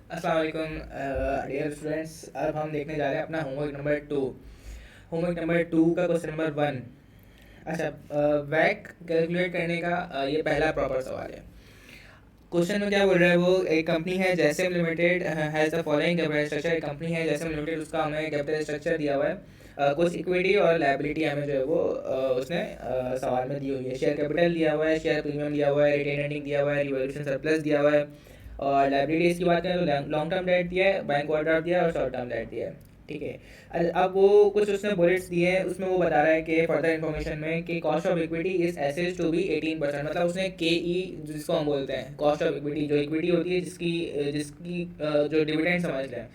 अस्सलाम वालेकुम dear students. अब हम देखने जा रहे हैं अपना होमवर्क नंबर 2। होमवर्क नंबर 2 का क्वेश्चन नंबर 1। अच्छा, वैक कैलकुलेट करने का ये पहला प्रॉपर सवाल है। क्वेश्चन में क्या बोल रहा है, वो एक कंपनी है जैसम limited has the following capital structure. एक कंपनी है जैसम लिमिटेड, उसका हमें कैपिटल स्ट्रक्चर दिया हुआ है। कुछ इक्विटी और लायबिलिटी हमें जो है वो उसने सवाल में दी हुई है। शेयर कैपिटल दिया हुआ है, शेयर प्रीमियम दिया हुआ है, रिटेन अर्निंग दिया हुआ है, रिवॉल्यूशन सरप्लस दिया हुआ है। और लाइबिलिटीज़ की बात करें तो लॉन्ग टर्म डेट दिया है, बैंक ओवरड्राफ्ट दिया है और शॉर्ट टर्म डेट दिया है। ठीक है। अब वो कुछ उसने बुलेट्स दिए हैं, उसमें वो बता रहा है कि फर्दर इन्फॉर्मेशन में कि cost of equity is assess to be 18%। मतलब उसने के ई, जिसको हम बोलते हैं कॉस्ट ऑफ इक्विटी, जो इक्विटी होती है जिसकी जिसकी जो डिविडेंड समझ लें,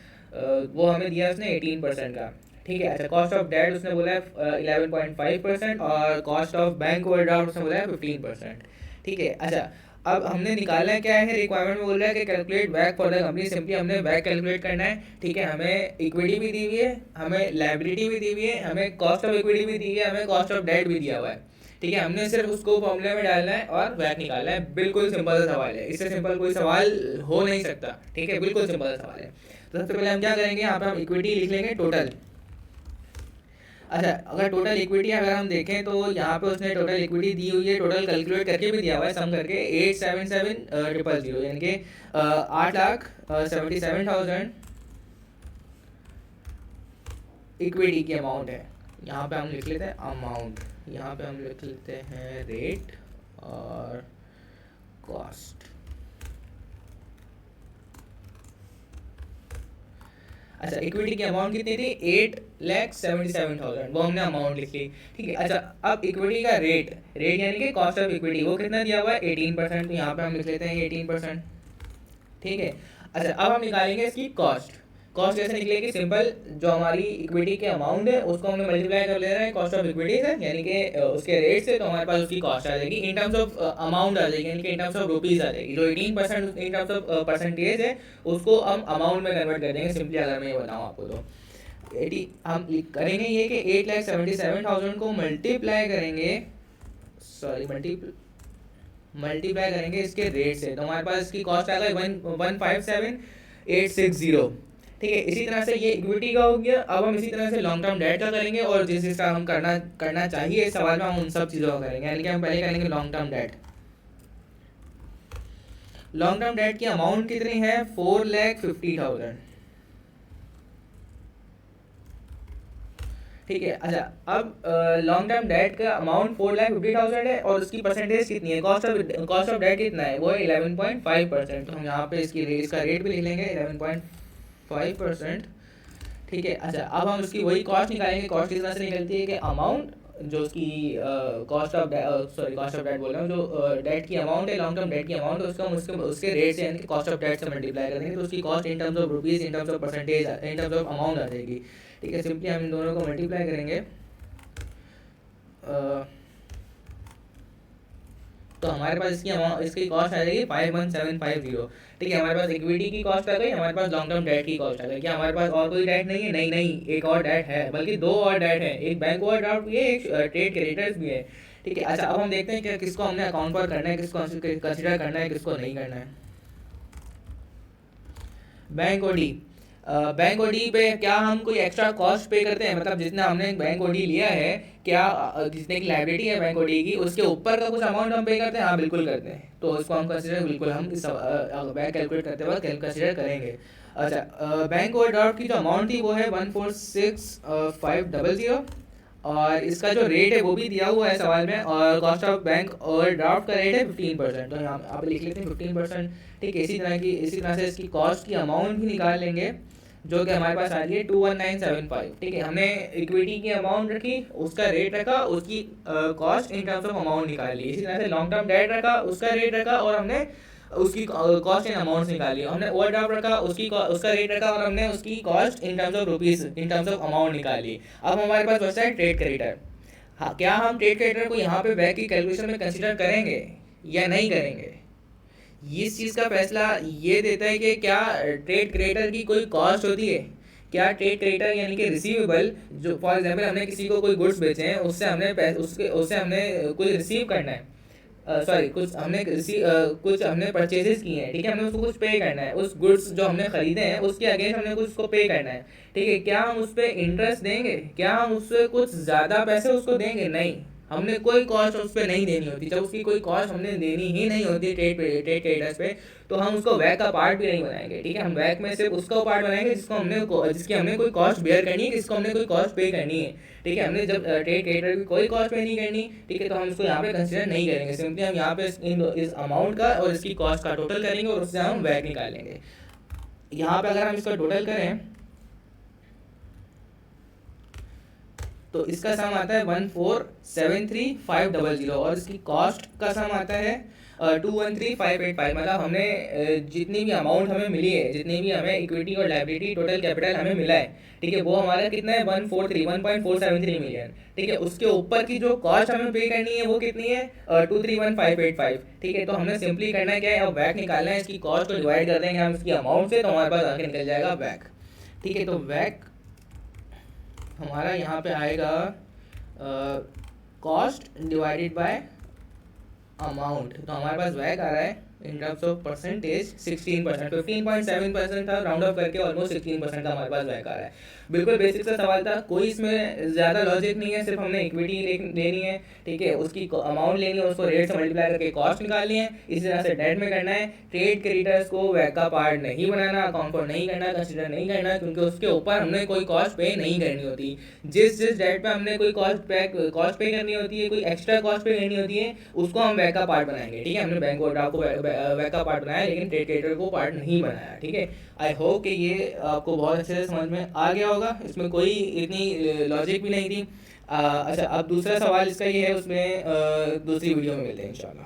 वो हमें दिया उसने 18% का। ठीक है। अच्छा, कॉस्ट ऑफ डेट उसने बोला है 11.5% और कॉस्ट ऑफ बैंक ओवरड्राफ्ट उसने बोला है 15%। ठीक है। अच्छा, अब हमने निकालना है क्या है, रिक्वायरमेंट में बोल रहा है कि calculate back for the company. Simply हमने बैक कैलकुलेट करना है। ठीक है। हमें इक्विटी भी दी हुई है, हमें लायबिलिटी भी दी हुई है, हमें कॉस्ट ऑफ इक्विटी भी दी है, हमें कॉस्ट ऑफ डेट भी दिया हुआ है। ठीक है। हमने सिर्फ उसको फॉर्मूले में डालना है और बैक निकालना है। बिल्कुल सिंपल सा सवाल है, इससे सिंपल कोई सवाल हो नहीं सकता। ठीक है, बिल्कुल सिंपल सा सवाल है। तो सबसे पहले हम क्या करेंगे, यहाँ पे हम इक्विटी लिख लेंगे टोटल। अच्छा, अगर टोटल इक्विटी अगर हम देखें तो यहाँ पे उसने टोटल इक्विटी दी हुई है, टोटल कैलकुलेट करके भी दिया हुआ है, सम करके 877,000 यानी कि 8,77,000 इक्विटी की अमाउंट है। यहाँ पे हम लिख लेते हैं अमाउंट, यहाँ पे हम लिख लेते हैं रेट और कॉस्ट। अच्छा, इक्विटी की अमाउंट कितनी थी, 8,77,000, वो हमने अमाउंट लिख ली। ठीक है। अच्छा, अब इक्विटी का रेट, रेट यानी कि कॉस्ट ऑफ इक्विटी, वो कितना दिया हुआ है 18%, तो यहाँ पे हम लिख लेते हैं 18%। ठीक है। अच्छा, अब हम निकालेंगे इसकी कॉस्ट। कॉस्ट कैसे निकलेगी, सिंपल, जो हमारी इक्विटी के अमाउंट है उसको हमने मल्टीप्लाई कर ले रहे हैं कॉस्ट ऑफ इक्विटी से, यानी कि उसके रेट से, तो हमारे पास उसकी कॉस्ट आ जाएगी इन टर्म्स ऑफ अमाउंट आ जाएगी, यानी कि इन टर्म्स ऑफ रुपीज़ आ जाएगी। जो 18% इन टर्म्स ऑफ परसेंटेज है उसको हम अमाउंट में कन्वर्ट कर देंगे। सिंपली अगर मैं ये बताऊँ आपको तो 80 हम करेंगे ये कि 8,77,000 को मल्टीप्लाई करेंगे, सॉरी मल्टीप्लाई करेंगे इसके रेट से, तो हमारे पास इसकी कॉस्ट आ गई 1,157,860। ठीक है। इसी तरह से ये इक्विटी का हो गया। अब हम इसी तरह से लॉन्ग टर्म डेट का करेंगे, और जिस जिसका हम करना करना चाहिए इस सवाल में हम उन सब चीज़ों का करेंगे। यानी कि हम पहले करेंगे long term date. Long term debt की अमाउंट कितनी है, 4,50,000। ठीक है। अच्छा, अब लॉन्ग टर्म डेट का अमाउंट 4,50,000 है और उसकी परसेंटेज कितनी है, कॉस्ट ऑफ डेट कितना है, वो है 11.5%। तो हम यहाँ पे इसका रेट भी लिख लेंगे 11.5%। ठीक है। अच्छा, अब हम उसकी वही कॉस्ट निकालेंगे। कॉस्ट किस तरह से निकलती है कि अमाउंट, जो उसकी cost of cost of debt बोल रहा हूँ, जो डेट की अमाउंट है, लॉन्ग टर्म डेट की अमाउंट है, उसका हम उसके रेट से, यानी कि कॉस्ट ऑफ डेट से मल्टीप्लाई करेंगे, तो उसकी cost in terms of rupees, in terms of percentage, in terms of amount आ जाएगी। ठीक है। सिंपली हम इन दोनों को मल्टीप्लाई करेंगे, तो हमारे पास इसकी कॉस्ट आ जाएगी 51750। ठीक है। हमारे पास इक्विटी की कॉस्ट आ गई, हमारे पास लॉन्ग टर्म डेट की कॉस्ट आ गई। क्या हमारे पास और कोई डेट नहीं है, नहीं नहीं, एक और डेट है, बल्कि दो और डेट है, एक बैंक ओवरड्राफ्ट भी है, एक ट्रेड क्रेडिटर्स भी है। ठीक है। अच्छा, अब हम देखते हैं कि किसको हमने अकाउंट पर करना है, किसको कंसिडर करना है, किसको नहीं करना है। बैंक ओडी, बैंक ओडी पे क्या हम कोई एक्स्ट्रा कॉस्ट पे करते हैं, मतलब जितना हमने बैंक ओडी लिया है, क्या जितने की लाइबिलिटी है बैंक ओडी की, उसके ऊपर का कुछ अमाउंट हम पे करते हैं, हाँ बिल्कुल करते हैं। तो इसको हम कंसिडर, बिल्कुल हम इस बैंक कैलकुलेट करते वक्त कंसिडर करेंगे। अच्छा, बैंक ओवरड्राफ्ट की जो अमाउंट थी वो है 146,500, और इसका जो रेट है वो भी दिया हुआ है सवाल में, और कॉस्ट ऑफ बैंक ओवरड्राफ्ट का रेट है 15%। तो यहाँ आप लिख लेते हैं 15%। ठीक है। इसी तरह से इसकी कॉस्ट की अमाउंट भी निकाल लेंगे, जो कि हमारे पास आ रही है 21975। ठीक है। हमने इक्विटी की अमाउंट रखी, उसका रेट रखा, उसकी cost in terms of amount निकाल ली। इसी तरह से लॉन्ग टर्म डेट रखा, उसका रेट रखा, और हमने उसकी कॉस्ट इन अमाउंट्स निकाली। हमने ओवरड्राफ्ट रखा, उसका रेट रखा, और हमने उसकी cost in terms of rupees, in terms of amount निकाली। अब हमारे पास बचता है ट्रेड क्रेडिटर। हाँ, क्या हम ट्रेड क्रेडिटर को यहाँ पे बैक की कैलकुलेशन में कंसिडर करेंगे या नहीं करेंगे, इस चीज़ का फैसला ये देता है कि क्या ट्रेड क्रेडिटर की कोई कॉस्ट होती है। क्या ट्रेड क्रेडिटर यानी कि रिसीवेबल, जो फॉर एग्जांपल हमने किसी को कोई गुड्स बेचे हैं, उससे हमने उससे हमने कोई रिसीव करना है, सॉरी कुछ हमने परचेजेस किए हैं, ठीक है, हमें उसको कुछ पे करना है, उस गुड्स जो हमने खरीदे हैं उसके अगेंस्ट हमने कुछ उसको पे करना है, ठीक है। क्या हम उस पर इंटरेस्ट देंगे, क्या हम उससे कुछ ज़्यादा पैसे उसको देंगे? नहीं, हमने कोई कॉस्ट उस पर नहीं देनी होती। जब उसकी कोई कॉस्ट हमने देनी ही नहीं होती ट्रेड क्रेडिटर्स पे, तो हम उसको वैक का पार्ट भी नहीं बनाएंगे, ठीक है। हम वैक में सिर्फ उसका पार्ट बनाएंगे जिसकी हमने कोई कॉस्ट बेयर करनी है, जिसको हमने कोई कॉस्ट पे करनी है, ठीक है। हमने जब ट्रेड क्रेडिटर की कोई कॉस्ट पे नहीं करनी, ठीक है, तो हम उसको यहाँ पे कंसिडर नहीं करेंगे। सिंपली हम यहाँ पे इस अमाउंट का और इसकी कॉस्ट का टोटल करेंगे और उससे हम वैक निकालेंगे। यहाँ पे अगर हम इसका टोटल करें तो इसका सम आता है 1473500 और इसकी कॉस्ट का सम आता है 213585। मतलब हमने जितनी भी अमाउंट हमें मिली है, जितनी भी हमें इक्विटी और लाइबिलिटी टोटल कैपिटल हमें मिला है, ठीक है, वो हमारा कितना है 1.473 मिलियन, ठीक है। उसके ऊपर की जो कॉस्ट हमें पे करनी है वो कितनी है 231585, ठीक है। तो हमने सिंपली करना है क्या है, अब वैक निकालना है, इसकी कॉस्ट को डिवाइड कर देंगे हम इसकी अमाउंट से, तो हमारे पास आगे निकल जाएगा वैक, ठीक है। तो वैक हमारा यहाँ पे आएगा कॉस्ट डिवाइडेड बाय अमाउंट। तो हमारे पास वैक आ रहा है इन टर्म्स ऑफ परसेंटेज 16%, 15.7% था, राउंड ऑफ करके ऑलमोस्ट 16% का हमारे पास वैक आ रहा है। बिल्कुल बेसिक सा सवाल था, कोई इसमें ज़्यादा लॉजिक नहीं है, सिर्फ हमने इक्विटी लेनी है, ठीक है, उसकी अमाउंट लेनी है, उसको रेट से मल्टीप्लाई करके कॉस्ट निकालनी है। इसी तरह से डेट में करना है। ट्रेड क्रेडिटर्स को वैक का पार्ट नहीं बनाना, अकाउंट फॉर नहीं करना, कंसिडर नहीं करना, क्योंकि उसके ऊपर हमने कोई कॉस्ट पे नहीं करनी होती। जिस डेट पे हमने कोई कॉस्ट पे करनी होती है, कोई एक्स्ट्रा कॉस्ट पे करनी होती है, उसको हम वैक का पार्ट बनाएंगे, ठीक है। हमने बैंक ओवरड्राफ्ट को वैक का पार्ट बनाया, लेकिन ट्रेड क्रेडिटर को पार्ट नहीं बनाया, ठीक है। आई होप कि ये आपको बहुत अच्छे से समझ में आ गया होगा, इसमें कोई इतनी लॉजिक भी नहीं थी। अच्छा, अब दूसरा सवाल इसका ये है, उसमें दूसरी वीडियो में मिलते हैं इंशाल्लाह।